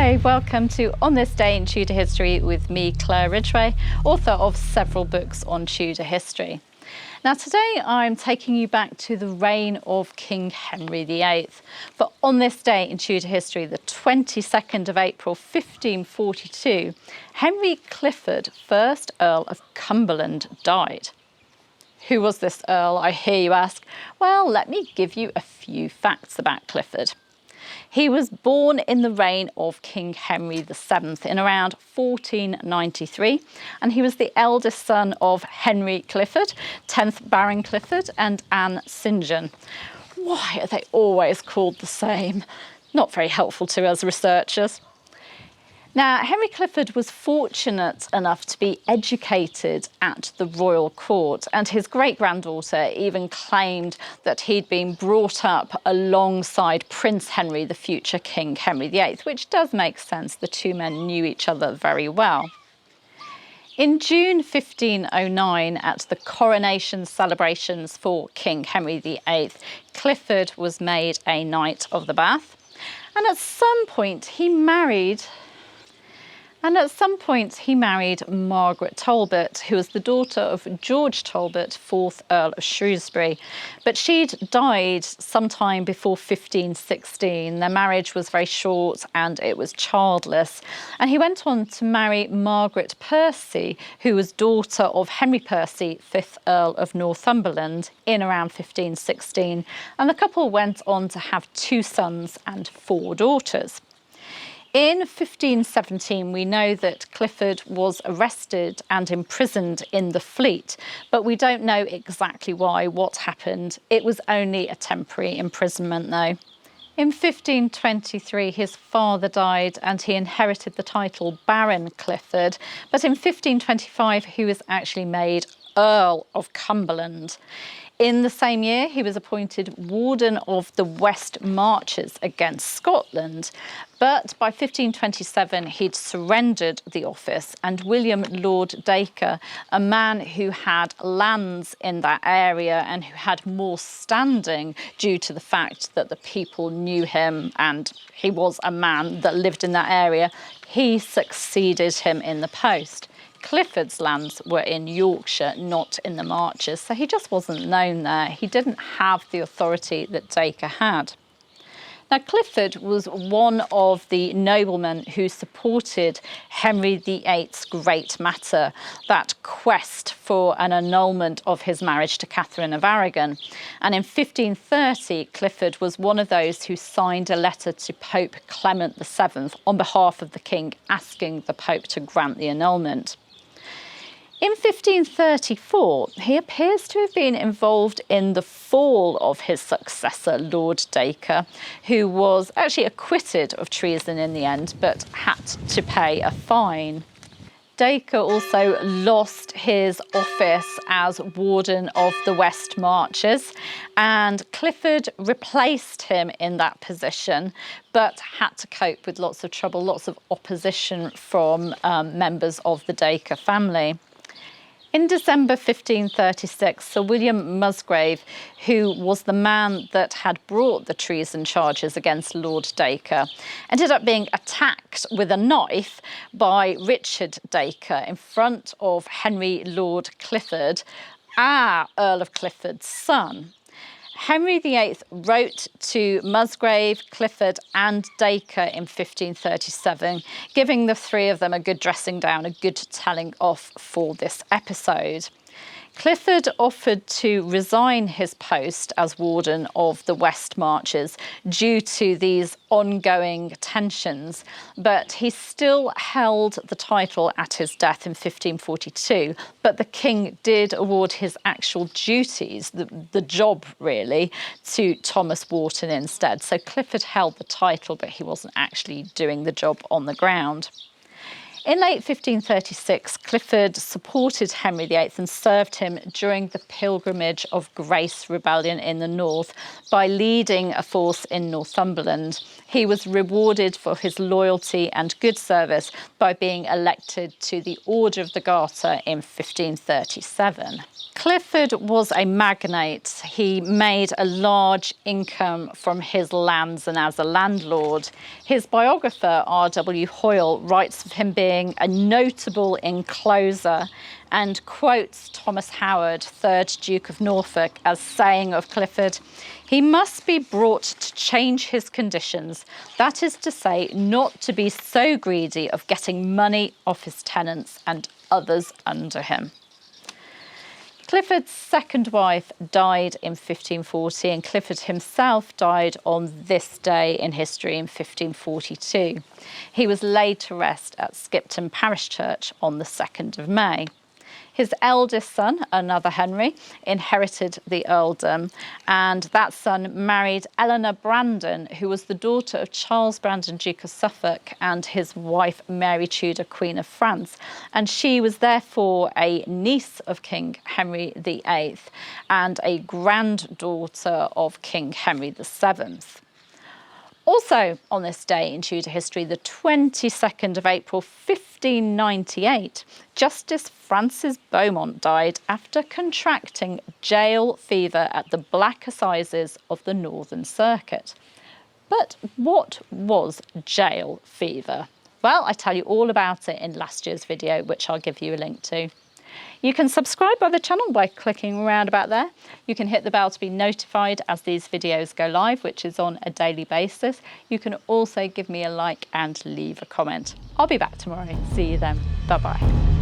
Hi, welcome to On This Day in Tudor History with me, Claire Ridgway, author of several books on Tudor history. Now today I'm taking you back to the reign of King Henry VIII. But on this day in Tudor history, the 22nd of April 1542, Henry Clifford, 1st Earl of Cumberland, died. Who was this Earl, I hear you ask? Well, let me give you a few facts about Clifford. He was born in the reign of King Henry VII in around 1493, and he was the eldest son of Henry Clifford, 10th Baron Clifford, and Anne St John. Why are they always called the same? Not very helpful to us researchers. Now, Henry Clifford was fortunate enough to be educated at the royal court, and his great-granddaughter even claimed that he'd been brought up alongside Prince Henry, the future King Henry VIII, which does make sense. The two men knew each other very well. In June 1509, at the coronation celebrations for King Henry VIII, Clifford was made a Knight of the Bath, and at some point he married Margaret Talbot, who was the daughter of George Talbot, 4th Earl of Shrewsbury. But she'd died sometime before 1516. Their marriage was very short and it was childless. And he went on to marry Margaret Percy, who was daughter of Henry Percy, 5th Earl of Northumberland, in around 1516. And the couple went on to have 2 sons and 4 daughters. In 1517, we know that Clifford was arrested and imprisoned in the Fleet, but we don't know exactly what happened. It was only a temporary imprisonment, though. In 1523, his father died and he inherited the title Baron Clifford, but in 1525, he was actually made Earl of Cumberland. In the same year, he was appointed Warden of the West Marches against Scotland, but by 1527 he'd surrendered the office, and William Lord Dacre, a man who had lands in that area and who had more standing due to the fact that the people knew him and he was a man that lived in that area, he succeeded him in the post. Clifford's lands were in Yorkshire, not in the Marches, so he just wasn't known there. He didn't have the authority that Dacre had. Now, Clifford was one of the noblemen who supported Henry VIII's great matter, that quest for an annulment of his marriage to Catherine of Aragon. And in 1530, Clifford was one of those who signed a letter to Pope Clement VII on behalf of the king, asking the Pope to grant the annulment. In 1534, he appears to have been involved in the fall of his successor, Lord Dacre, who was actually acquitted of treason in the end, but had to pay a fine. Dacre also lost his office as Warden of the West Marches, and Clifford replaced him in that position, but had to cope with lots of trouble, lots of opposition from members of the Dacre family. In December 1536, Sir William Musgrave, who was the man that had brought the treason charges against Lord Dacre, ended up being attacked with a knife by Richard Dacre in front of Henry Lord Clifford, Earl of Clifford's son. Henry VIII wrote to Musgrave, Clifford and Dacre in 1537, giving the 3 of them a good dressing down, a good telling off for this episode. Clifford offered to resign his post as Warden of the West Marches due to these ongoing tensions, but he still held the title at his death in 1542. But the king did award his actual duties, the job really, to Thomas Wharton instead. So Clifford held the title, but he wasn't actually doing the job on the ground. In late 1536, Clifford supported Henry VIII and served him during the Pilgrimage of Grace rebellion in the north by leading a force in Northumberland. He was rewarded for his loyalty and good service by being elected to the Order of the Garter in 1537. Clifford was a magnate. He made a large income from his lands and as a landlord. His biographer, R.W. Hoyle, writes of him being a notable encloser and quotes Thomas Howard, 3rd Duke of Norfolk, as saying of Clifford, "He must be brought to change his conditions, that is to say, not to be so greedy of getting money off his tenants and others under him." Clifford's second wife died in 1540, and Clifford himself died on this day in history in 1542. He was laid to rest at Skipton Parish Church on the 2nd of May. His eldest son, another Henry, inherited the earldom, and that son married Eleanor Brandon, who was the daughter of Charles Brandon, Duke of Suffolk, and his wife Mary Tudor, Queen of France. And she was therefore a niece of King Henry VIII and a granddaughter of King Henry VII. Also on this day in Tudor history, the 22nd of April 1598, Justice Francis Beaumont died after contracting jail fever at the Black Assizes of the Northern Circuit. But what was jail fever? Well, I tell you all about it in last year's video, which I'll give you a link to. You can subscribe by the channel by clicking around about there. You can hit the bell to be notified as these videos go live, which is on a daily basis. You can also give me a like and leave a comment. I'll be back tomorrow. See you then. Bye-bye.